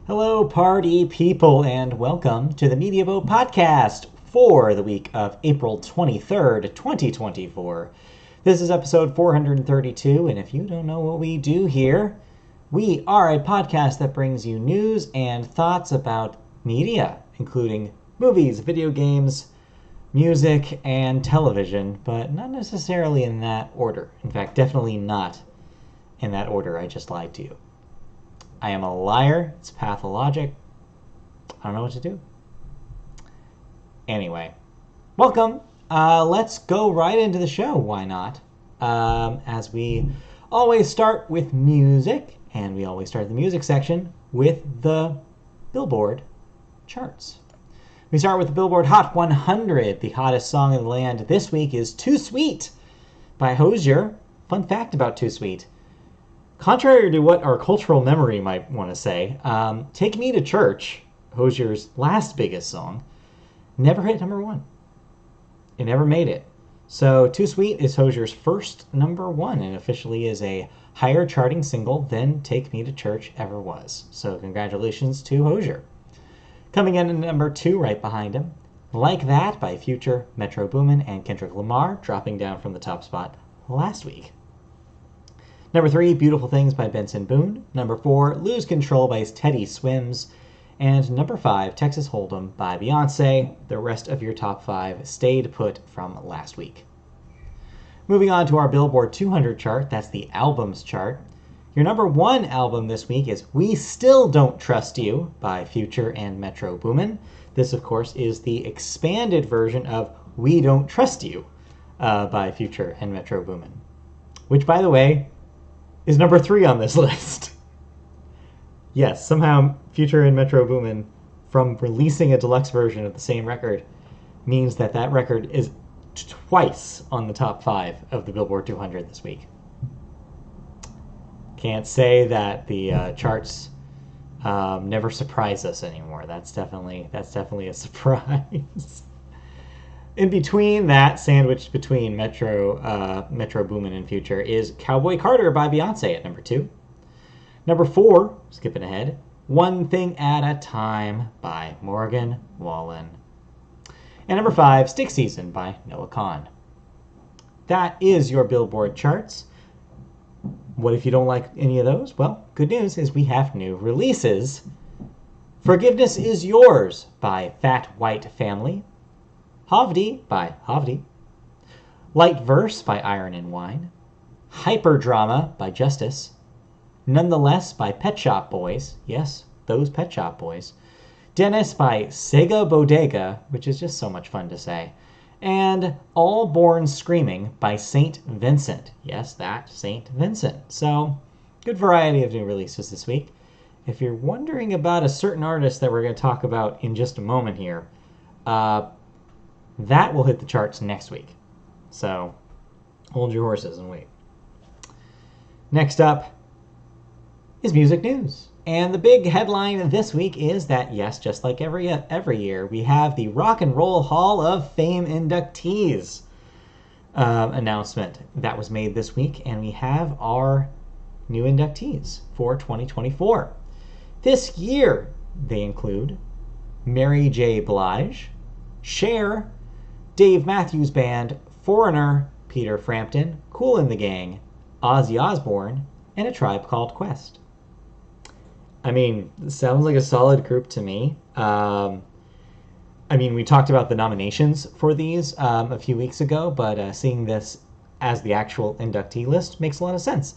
Hello, party people, and welcome to the Media Boat Podcast for the week of April 23rd, 2024. This is episode 432, and if you don't know what we do here, we are a podcast that brings you news and thoughts about media, including movies, video games, music, and television, but not necessarily in that order. In fact, definitely not in that order. I just lied to you. I am a liar. It's pathologic. I don't know what to do. Anyway, welcome. Let's go right into the show. Why not? As we always start with music, and we always start the music section with the Billboard charts. We start with the Billboard Hot 100. The hottest song in the land this week is Too Sweet by Hozier. Fun fact about Too Sweet. Contrary to what our cultural memory might want to say, Take Me to Church, Hozier's last biggest song, never hit number one. It never made it. So Too Sweet is Hozier's first number one and officially is a higher charting single than Take Me to Church ever was. So congratulations to Hozier. Coming in at number two right behind him, Like That by Future, Metro Boomin, and Kendrick Lamar, dropping down from the top spot last week. Number 3, Beautiful Things by Benson Boone. Number 4, Lose Control by Teddy Swims. And number 5, Texas Hold'em by Beyonce. The rest of your top 5 stayed put from last week. Moving on to our Billboard 200 chart, that's the albums chart. Your number 1 album this week is We Still Don't Trust You by Future and Metro Boomin. This, of course, is the expanded version of We Don't Trust You by Future and Metro Boomin. Which, by the way, is number 3 on this list. Yes, somehow Future and Metro Boomin, from releasing a deluxe version of the same record, means that that record is twice on the top 5 of the Billboard 200 this week. Can't say that the charts never surprise us anymore. That's definitely a surprise. In between that, sandwiched between Metro Boomin and Future, is Cowboy Carter by Beyonce at number 2. Number 4, skipping ahead, One Thing at a Time by Morgan Wallen. And number 5, Stick Season by Noah Kahan. That is your Billboard charts. What if you don't like any of those? Well, good news is we have new releases. Forgiveness Is Yours by Fat White Family. Havdi by Havdi, Light Verse by Iron and Wine, Hyperdrama by Justice, Nonetheless by Pet Shop Boys, yes, those Pet Shop Boys, Dennis by Sega Bodega, which is just so much fun to say, and All Born Screaming by St. Vincent, yes, that St. Vincent. So, good variety of new releases this week. If you're wondering about a certain artist that we're going to talk about in just a moment here, that will hit the charts next week. So, hold your horses and wait. Next up is music news. And the big headline this week is that, yes, just like every year, we have the Rock and Roll Hall of Fame inductees announcement that was made this week. And we have our new inductees for 2024. This year, they include Mary J. Blige, Cher, Dave Matthews Band, Foreigner, Peter Frampton, Kool and the Gang, Ozzy Osbourne, and A Tribe Called Quest. I mean, sounds like a solid group to me. We talked about the nominations for these a few weeks ago, but seeing this as the actual inductee list makes a lot of sense.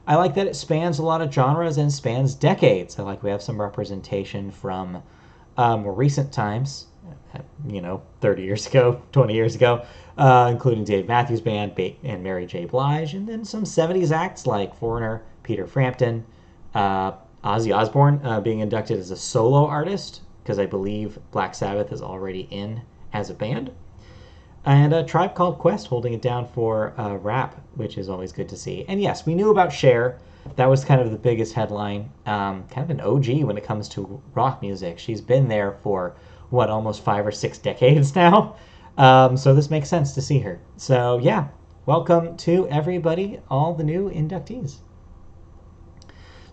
I like that it spans a lot of genres and spans decades. I like we have some representation from more recent times, 30 years ago, 20 years ago, including Dave Matthews Band and Mary J. Blige, and then some 70s acts like Foreigner, Peter Frampton, Ozzy Osbourne being inducted as a solo artist, because I believe Black Sabbath is already in as a band, and A Tribe Called Quest holding it down for rap, which is always good to see. And yes, we knew about Cher. That was kind of the biggest headline, kind of an OG when it comes to rock music. She's been there for almost 5 or 6 decades now. So this makes sense to see her. So yeah, welcome to everybody, all the new inductees.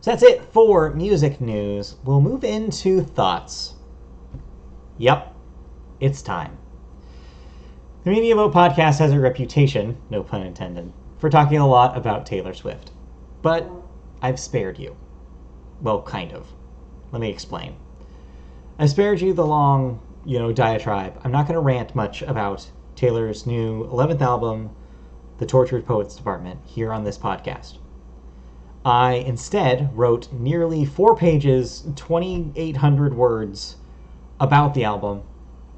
So that's it for music news. We'll move into thoughts. Yep, it's time. The Media Vote podcast has a reputation, no pun intended, for talking a lot about Taylor Swift. But I've spared you. Well, kind of. Let me explain. I spared you the long, diatribe. I'm not going to rant much about Taylor's new 11th album, The Tortured Poets Department, here on this podcast. I instead wrote nearly 4 pages, 2,800 words about the album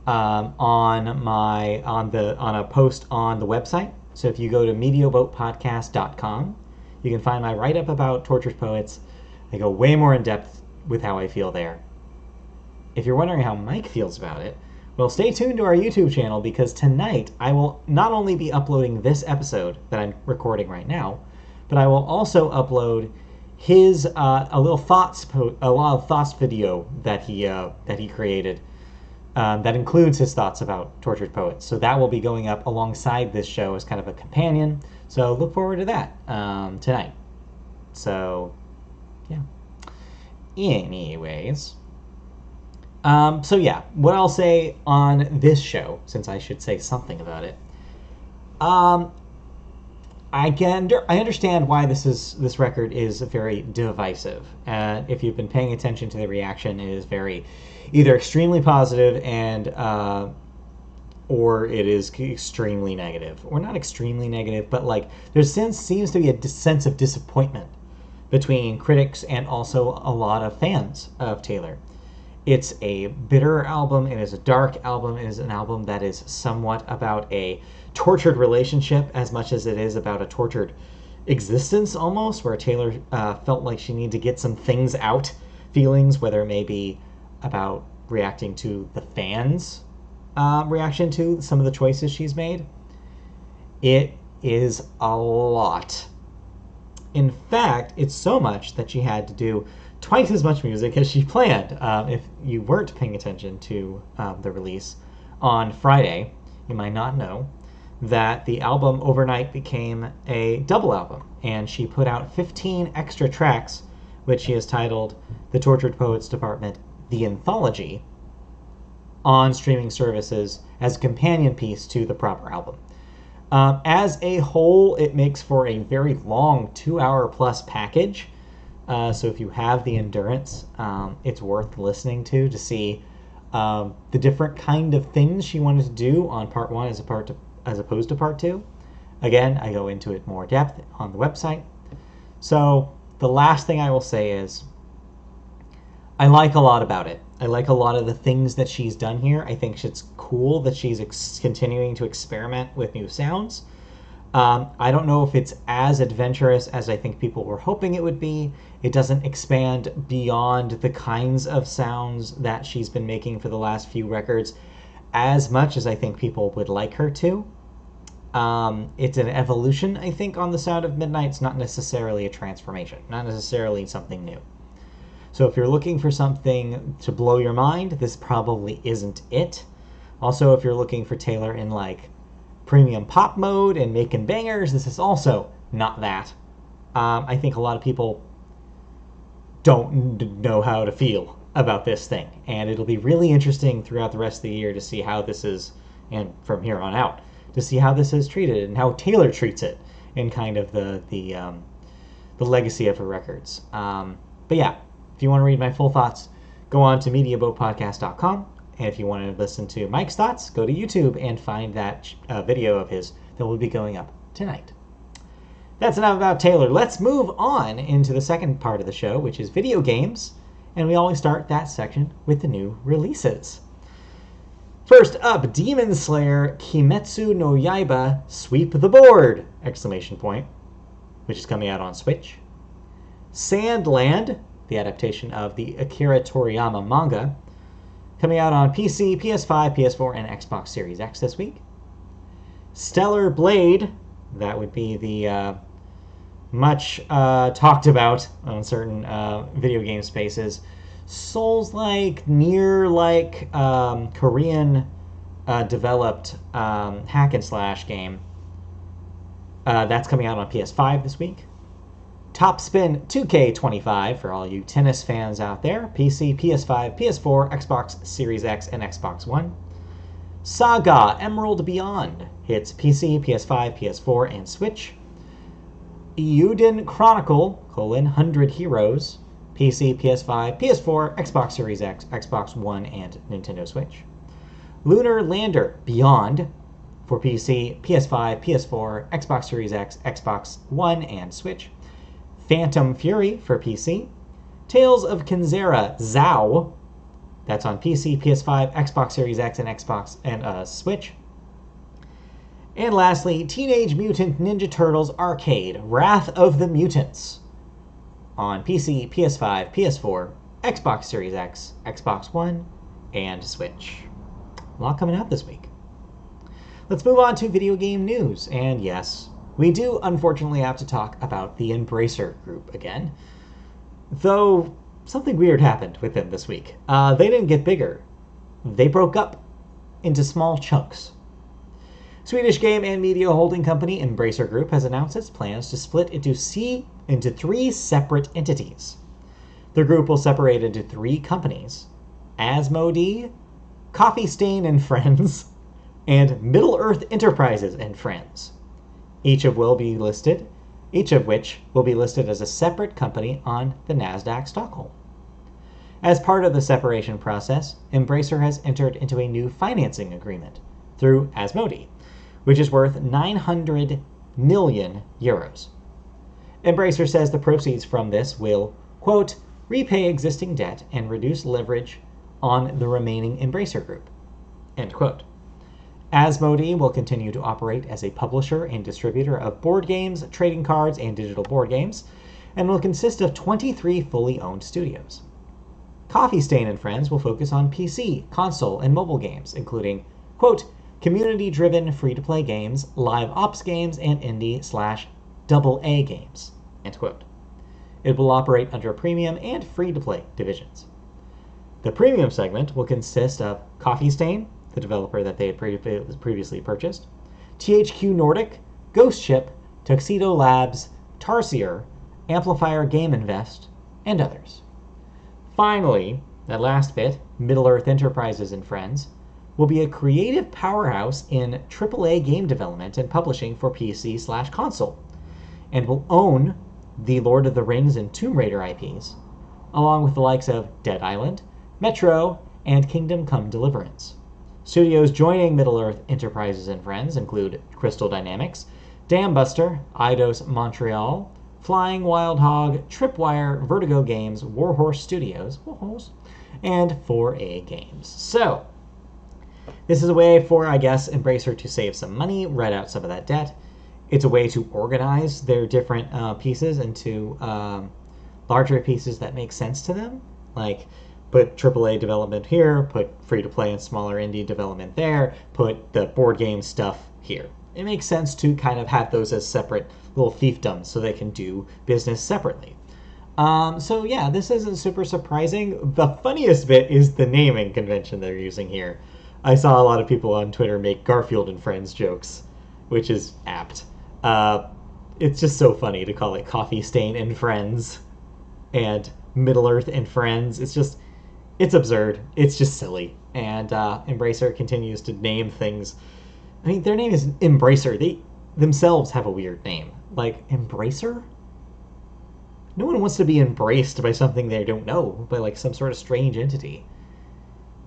on a post on the website. So if you go to mediavotepodcast.com, you can find my write-up about Tortured Poets. I go way more in depth with how I feel there. If you're wondering how Mike feels about it, well, stay tuned to our YouTube channel, because tonight I will not only be uploading this episode that I'm recording right now, but I will also upload his a lot of thoughts video that he created that includes his thoughts about Tortured Poets. So that will be going up alongside this show as kind of a companion. So look forward to that tonight. So yeah. Anyways. What I'll say on this show, since I should say something about it, I understand why this record is very divisive. If you've been paying attention to the reaction, it is very either extremely positive or it is extremely negative, or not extremely negative, but like there seems to be a sense of disappointment between critics and also a lot of fans of Taylor. It's a bitter album. It is a dark album. It is an album that is somewhat about a tortured relationship as much as it is about a tortured existence, almost, where Taylor felt like she needed to get some things out, feelings, whether it may be about reacting to the fans' reaction to some of the choices she's made. It is a lot. In fact, it's so much that she had to do twice as much music as she planned. If you weren't paying attention to the release on Friday, you might not know that the album overnight became a double album, and she put out 15 extra tracks, which she has titled The Tortured Poets Department, The Anthology, on streaming services as a companion piece to the proper album. As a whole, it makes for a very long 2-hour plus package. So if you have the endurance, it's worth listening to see the different kind of things she wanted to do on part 1 as opposed to part 2. Again, I go into it more depth on the website. So the last thing I will say is I like a lot about it. I like a lot of the things that she's done here. I think it's cool that she's continuing to experiment with new sounds. I don't know if it's as adventurous as I think people were hoping it would be. It doesn't expand beyond the kinds of sounds that she's been making for the last few records as much as I think people would like her to. It's an evolution, I think, on the sound of Midnight. It's not necessarily a transformation, not necessarily something new. So if you're looking for something to blow your mind, this probably isn't it. Also, if you're looking for Taylor in like premium pop mode and making bangers, this is also not that. I think a lot of people don't know how to feel about this thing, and it'll be really interesting throughout the rest of the year to see how this is, and from here on out, to see how this is treated and how Taylor treats it in kind of the legacy of her records. But yeah, if you want to read my full thoughts, go on to mediavotepodcast.com. And if you want to listen to Mike's thoughts, go to YouTube and find that video of his that will be going up tonight. That's enough about Taylor. Let's move on into the second part of the show, which is video games. And we always start that section with the new releases. First up, Demon Slayer Kimetsu no Yaiba Sweep the Board! Exclamation point, which is coming out on Switch. Sandland, the adaptation of the Akira Toriyama manga, coming out on PC, PS5, PS4, and Xbox Series X this week. Stellar Blade, that would be the much talked about on certain video game spaces, Souls-like, near-like Korean developed hack and slash game. That's coming out on PS5 this week. Top Spin 2K25 for all you tennis fans out there. PC, PS5, PS4, Xbox Series X, and Xbox One. Saga Emerald Beyond hits PC, PS5, PS4, and Switch. Euden Chronicle, 100 Heroes, PC, PS5, PS4, Xbox Series X, Xbox One, and Nintendo Switch. Lunar Lander Beyond for PC, PS5, PS4, Xbox Series X, Xbox One, and Switch. Phantom Fury for PC. Tales of Kenzera Zao, that's on PC, PS5, Xbox Series X, and Xbox and Switch. And lastly, Teenage Mutant Ninja Turtles Arcade Wrath of the Mutants on PC, PS5, PS4, Xbox Series X, Xbox One, and Switch. A lot coming out this week. Let's move on to video game news. And yes, we do unfortunately have to talk about the Embracer Group again. Though something weird happened with them this week. They didn't get bigger. They broke up into small chunks. Swedish game and media holding company Embracer Group has announced its plans to split into 3 separate entities. The group will separate into 3 companies: Asmodee, Coffee Stain and Friends, and Middle-earth Enterprises and Friends, each of which will be listed as a separate company on the Nasdaq Stockholm. As part of the separation process, Embracer has entered into a new financing agreement through Asmodee, which is worth 900 million euros. Embracer says the proceeds from this will, quote, repay existing debt and reduce leverage on the remaining Embracer Group, end quote. Asmodee will continue to operate as a publisher and distributor of board games, trading cards, and digital board games, and will consist of 23 fully owned studios. Coffee Stain and Friends will focus on PC, console, and mobile games, including, quote, community-driven free-to-play games, live ops games, and indie/AA games, end quote. It will operate under premium and free-to-play divisions. The premium segment will consist of Coffee Stain, the developer that they had previously purchased, THQ Nordic, Ghost Ship, Tuxedo Labs, Tarsier, Amplifier Game Invest, and others. Finally, that last bit, Middle-earth Enterprises and Friends, will be a creative powerhouse in AAA game development and publishing for PC/console, and will own the Lord of the Rings and Tomb Raider IPs, along with the likes of Dead Island, Metro, and Kingdom Come Deliverance. Studios joining Middle-earth Enterprises and Friends include Crystal Dynamics, Dambuster, Eidos Montreal, Flying Wild Hog, Tripwire, Vertigo Games, Warhorse Studios, and 4A Games. So, this is a way for, I guess, Embracer to save some money, write out some of that debt. It's a way to organize their different pieces into larger pieces that make sense to them. Like, put AAA development here, put free-to-play and smaller indie development there, put the board game stuff here. It makes sense to kind of have those as separate little fiefdoms so they can do business separately. So yeah, this isn't super surprising. The funniest bit is the naming convention they're using here. I saw a lot of people on Twitter make Garfield and Friends jokes, which is apt. It's just so funny to call it Coffee Stain and Friends and Middle-earth and Friends. It's absurd. It's just silly. And Embracer continues to name things. I mean, their name is Embracer. They themselves have a weird name. Like, Embracer? No one wants to be embraced by something they don't know, by like some sort of strange entity.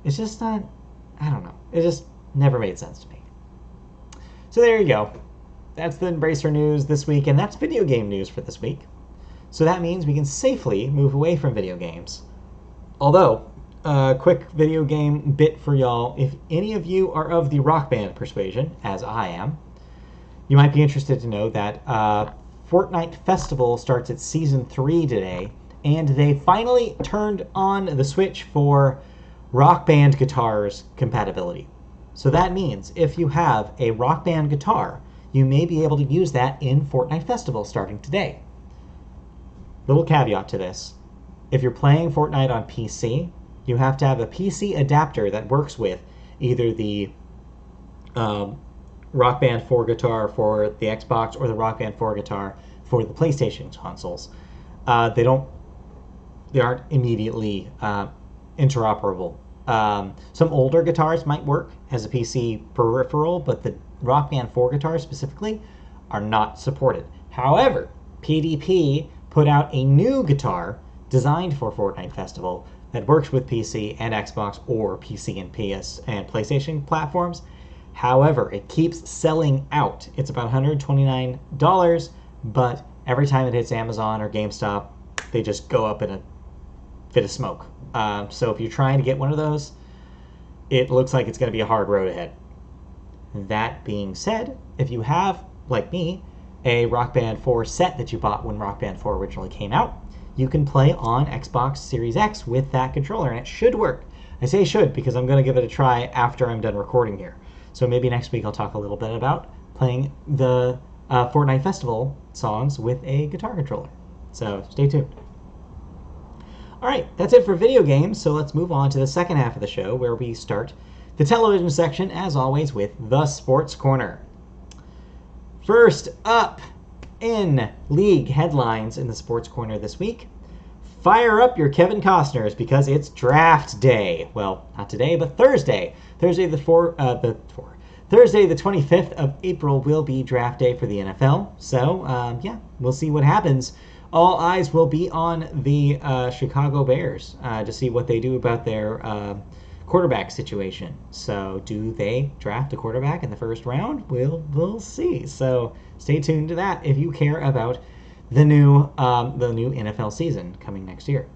It's just not, I don't know. It just never made sense to me. So there you go. That's the Embracer news this week, and that's video game news for this week. So that means we can safely move away from video games. Although, quick video game bit for y'all. If any of you are of the Rock Band persuasion, as I am, you might be interested to know that Fortnite Festival starts its Season 3 today, and they finally turned on the Switch for Rock Band guitars compatibility. So that means if you have a Rock Band guitar, you may be able to use that in Fortnite Festival starting today. Little caveat to this. If you're playing Fortnite on PC, you have to have a PC adapter that works with either the Rock Band 4 guitar for the Xbox or the Rock Band 4 guitar for the PlayStation consoles. They aren't immediately interoperable. Some older guitars might work as a PC peripheral, but the Rock Band 4 guitars specifically are not supported. However, PDP put out a new guitar designed for Fortnite Festival that works with PC and Xbox or PC and PS and PlayStation platforms. However, it keeps selling out. It's about $129, but every time it hits Amazon or GameStop, they just go up in a fit of smoke. So if you're trying to get one of those, it looks like it's going to be a hard road ahead. That being said, if you have, like me, a Rock Band 4 set that you bought when Rock Band 4 originally came out, you can play on Xbox Series X with that controller, and it should work. I say should because I'm going to give it a try after I'm done recording here. So maybe next week I'll talk a little bit about playing the Fortnite Festival songs with a guitar controller. So stay tuned. All right, that's it for video games, so let's move on to the second half of the show where we start the television section, as always, with the Sports Corner. First up in league headlines in the Sports Corner this week, fire up your Kevin Costners because it's draft day. Well, not today, but Thursday. Thursday the 25th of April will be draft day for the NFL. So, we'll see what happens. All eyes will be on the Chicago Bears to see what they do about their quarterback situation. So do they draft a quarterback in the first round? We'll see. So stay tuned to that if you care about the new NFL season coming next year.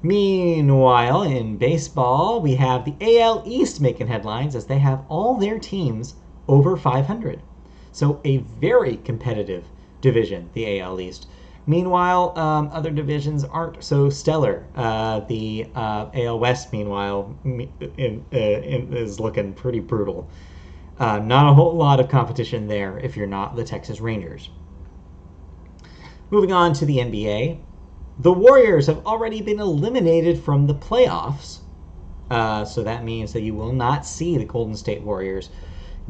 Meanwhile, in baseball, we have the AL East making headlines as they have all their teams over 500. So a very competitive division, the AL East. Meanwhile, other divisions aren't so stellar. The AL West, meanwhile, is looking pretty brutal. Not a whole lot of competition there if you're not the Texas Rangers. Moving on to the NBA, the Warriors have already been eliminated from the playoffs. So that means that you will not see the Golden State Warriors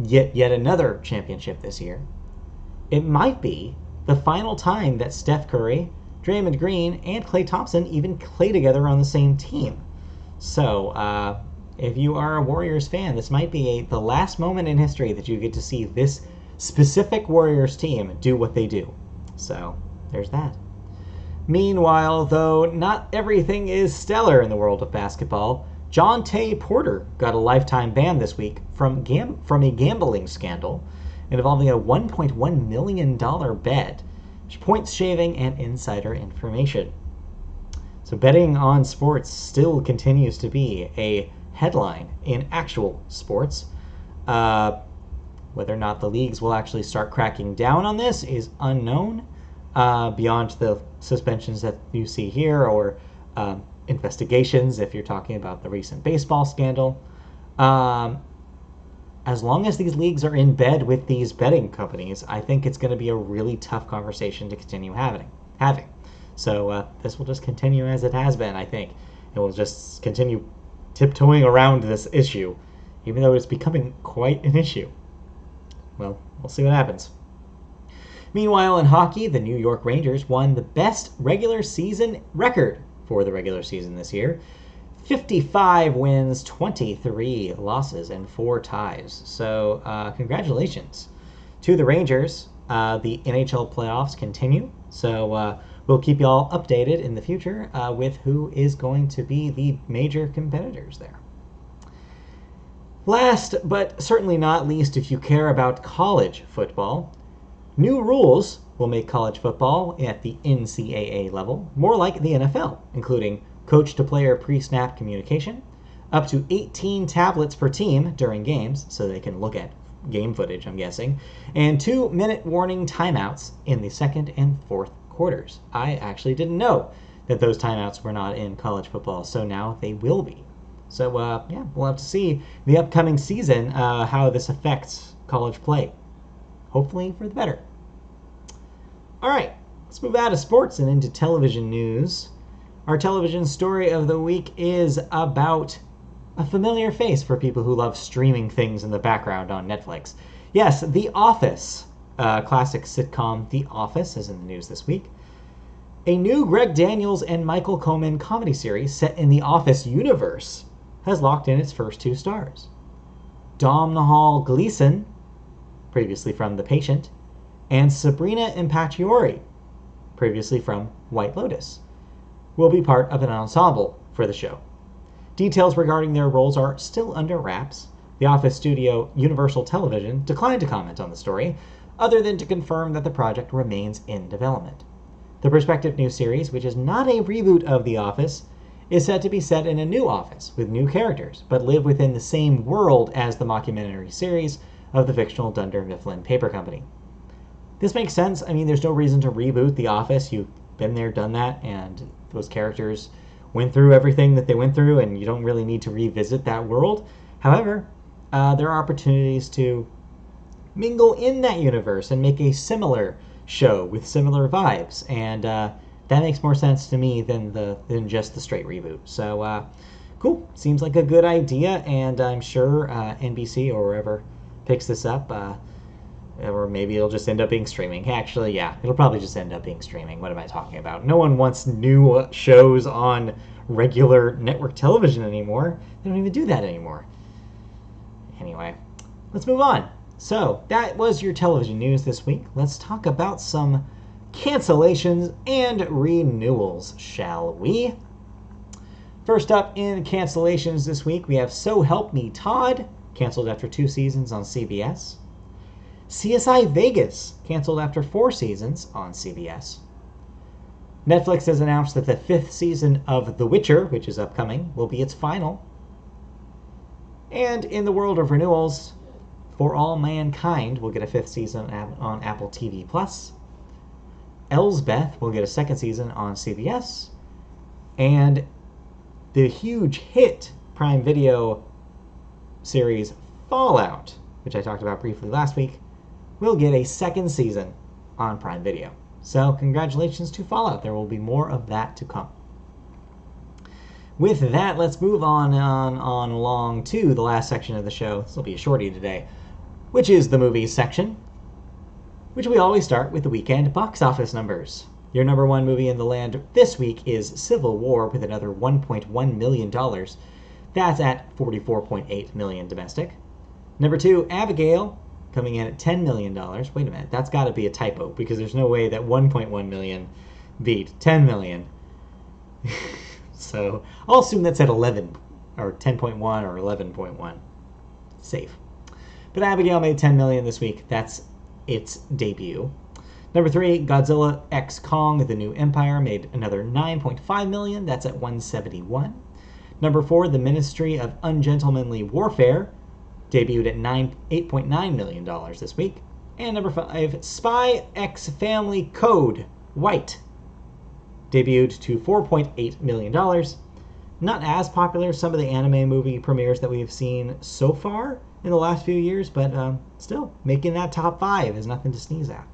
get yet another championship this year. It might be the final time that Steph Curry, Draymond Green, and Klay Thompson even play together on the same team. So, if you are a Warriors fan, this might be the last moment in history that you get to see this specific Warriors team do what they do. So, there's that. Meanwhile, though, not everything is stellar in the world of basketball. Jonte Porter got a lifetime ban this week from a gambling scandal involving a $1.1 million bet, points shaving, and insider information. So betting on sports still continues to be a headline in actual sports. Whether or not the leagues will actually start cracking down on this is unknown, beyond the suspensions that you see here or investigations if you're talking about the recent baseball scandal. As long as these leagues are in bed with these betting companies, I think it's going to be a really tough conversation to continue having. So this will just continue as it has been, I think. It will just continue tiptoeing around this issue, even though it's becoming quite an issue. Well, we'll see what happens. Meanwhile, in hockey, the New York Rangers won the best regular season record for the regular season this year. 55 wins, 23 losses, and 4 ties. So congratulations to the Rangers. The NHL playoffs continue. So we'll keep you all updated in the future with who is going to be the major competitors there. Last, but certainly not least, if you care about college football, new rules will make college football at the NCAA level more like the NFL, including coach-to-player pre-snap communication, up to 18 tablets per team during games, so they can look at game footage, I'm guessing, and 2-minute warning timeouts in the second and fourth quarters. I actually didn't know that those timeouts were not in college football, so now they will be. So, we'll have to see the upcoming season how this affects college play. Hopefully for the better. All right, let's move out of sports and into television news. Our television story of the week is about a familiar face for people who love streaming things in the background on Netflix. Yes, The Office Classic sitcom The Office is in the news this week. A new Greg Daniels and Michael Coman comedy series set in the Office universe has locked in its first 2 stars. Domhnall Gleeson, previously from The Patient, and Sabrina Impacciori, previously from White Lotus, will be part of an ensemble for the show. Details regarding their roles are still under wraps. The Office studio Universal Television declined to comment on the story, other than to confirm that the project remains in development. The prospective new series, which is not a reboot of The Office, is said to be set in a new office with new characters, but live within the same world as the mockumentary series of the fictional Dunder Mifflin Paper Company. This makes sense. I mean, there's no reason to reboot The Office. You've been there, done that, and those characters went through everything that they went through, and you don't really need to revisit that world. However, there are opportunities to mingle in that universe and make a similar show with similar vibes, and that makes more sense to me than just the straight reboot. So, cool. Seems like a good idea, and I'm sure NBC or wherever picks this up, or maybe it'll just end up being streaming. Actually, yeah, it'll probably just end up being streaming. What am I talking about? No one wants new shows on regular network television anymore. They don't even do that anymore. Anyway, let's move on. So, that was your television news this week. Let's talk about some cancellations and renewals, shall we? First up in cancellations this week, we have So Help Me Todd, canceled after 2 seasons on CBS. CSI Vegas, canceled after 4 seasons on CBS. Netflix has announced that the 5th season of The Witcher, which is upcoming, will be its final. And in the world of renewals, For All Mankind will get a 5th season on Apple TV+. Elsbeth will get a 2nd season on CBS. And the huge hit Prime Video series Fallout, which I talked about briefly last week, will get a 2nd season on Prime Video. So congratulations to Fallout. There will be more of that to come. With that, let's move on along to the last section of the show. This will be a shorty today, which is the movies section, which we always start with the weekend box office numbers. Your number 1 movie in the land this week is Civil War with another $1.1 million. That's at $44.8 million domestic. Number 2, Abigail, coming in at $10 million. Wait a minute, that's got to be a typo, because there's no way that 1.1 million beat 10 million. So I'll assume that's at 11, or 10.1 or 11.1. Safe. But Abigail made 10 million this week. That's its debut. Number 3, Godzilla x Kong: The New Empire made another 9.5 million. That's at 171. Number 4, The Ministry of Ungentlemanly Warfare debuted at $8.9 million this week. And number 5, Spy x Family Code White debuted to $4.8 million. Not as popular as some of the anime movie premieres that we've seen so far in the last few years, but still, making that top 5 is nothing to sneeze at.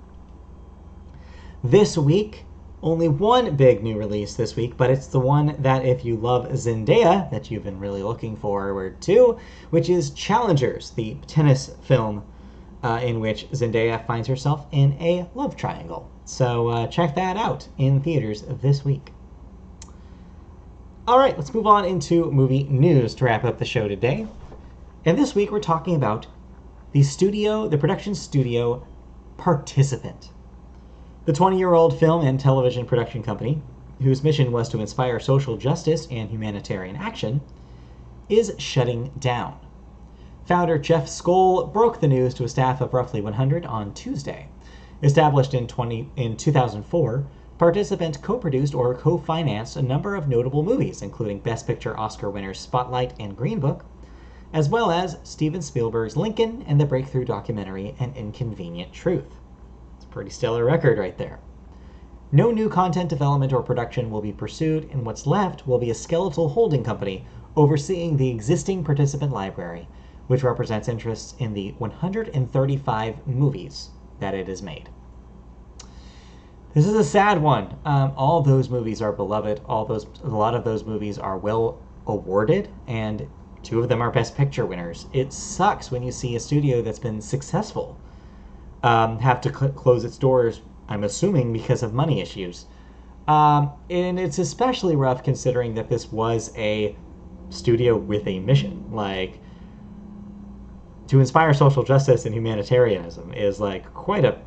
This week, only one big new release this week, but it's the one that if you love Zendaya, that you've been really looking forward to, which is Challengers, the tennis film in which Zendaya finds herself in a love triangle. So check that out in theaters this week. All right, let's move on into movie news to wrap up the show today. And this week we're talking about the production studio Participant. The 20-year-old film and television production company, whose mission was to inspire social justice and humanitarian action, is shutting down. Founder Jeff Skoll broke the news to a staff of roughly 100 on Tuesday. Established in 2004, Participant co-produced or co-financed a number of notable movies, including Best Picture Oscar winners Spotlight and Green Book, as well as Steven Spielberg's Lincoln and the breakthrough documentary An Inconvenient Truth. It's a pretty stellar record right there. No new content development or production will be pursued, and what's left will be a skeletal holding company overseeing the existing Participant library, which represents interests in the 135 movies that it has made. This is a sad one. All those movies are beloved. A lot of those movies are well awarded, and 2 of them are Best Picture winners. It sucks when you see a studio that's been successful have to close its doors, I'm assuming, because of money issues. And it's especially rough considering that this was a studio with a mission. Like, to inspire social justice and humanitarianism is like quite a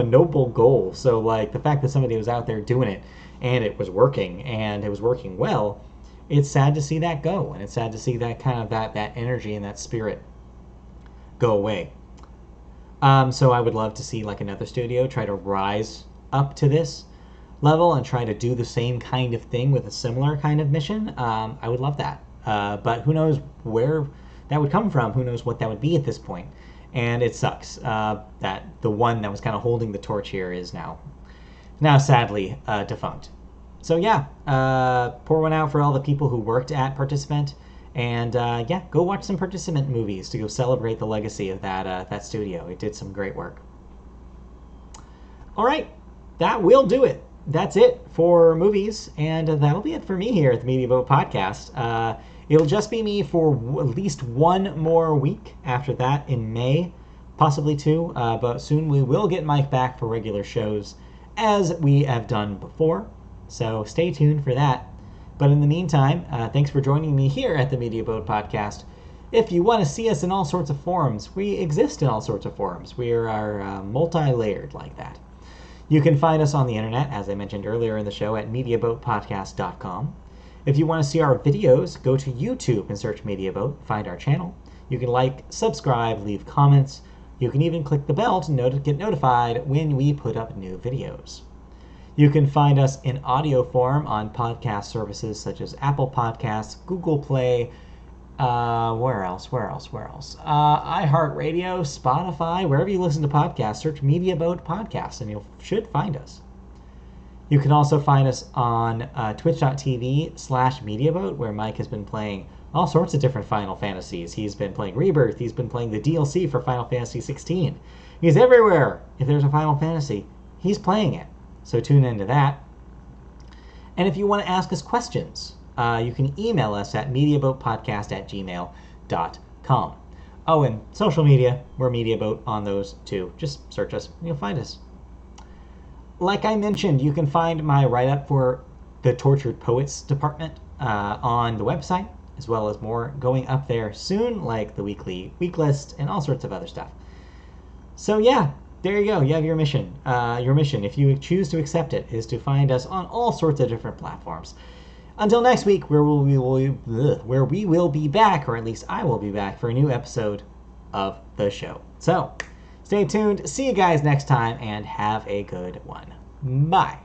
noble goal. So like the fact that somebody was out there doing it and it was working and it was working well, it's sad to see that go, and it's sad to see that kind of that energy and that spirit go away. So I would love to see like another studio try to rise up to this level and try to do the same kind of thing with a similar kind of mission. I would love that. But who knows where that would come from? Who knows what that would be at this point? And it sucks that the one that was kind of holding the torch here is now sadly defunct. So yeah, pour one out for all the people who worked at Participant, and yeah, go watch some Participant movies to go celebrate the legacy of that studio. It did some great work. All right, that will do it. That's it for movies, and that'll be it for me here at the Media Boat Podcast. It'll just be me for at least one more week after that in May, possibly two, but soon we will get Mike back for regular shows as we have done before, so stay tuned for that. But in the meantime, thanks for joining me here at the Media Boat Podcast. If you want to see us in all sorts of forums, we exist in all sorts of forums. We are multi-layered like that. You can find us on the internet, as I mentioned earlier in the show, at MediaBoatPodcast.com. If you want to see our videos, go to YouTube and search MediaBoat, find our channel. You can like, subscribe, leave comments. You can even click the bell to get notified when we put up new videos. You can find us in audio form on podcast services such as Apple Podcasts, Google Play, where else? iHeartRadio, Spotify, wherever you listen to podcasts, search Media Boat Podcast and you should find us. You can also find us on twitch.tv/MediaBoat, where Mike has been playing all sorts of different Final Fantasies. He's been playing Rebirth. He's been playing the DLC for Final Fantasy 16. He's everywhere. If there's a Final Fantasy, he's playing it. So tune into that. And if you want to ask us questions, you can email us at mediaboatpodcast@gmail.com. Oh, and social media, we're MediaBoat on those too. Just search us and you'll find us. Like I mentioned, you can find my write-up for the Tortured Poets department on the website, as well as more going up there soon, like the weekly week list and all sorts of other stuff. So yeah, there you go. You have your mission. Your mission, if you choose to accept it, is to find us on all sorts of different platforms. Until next week, where we will be back, or at least I will be back, for a new episode of the show. So, stay tuned. See you guys next time, and have a good one. Bye.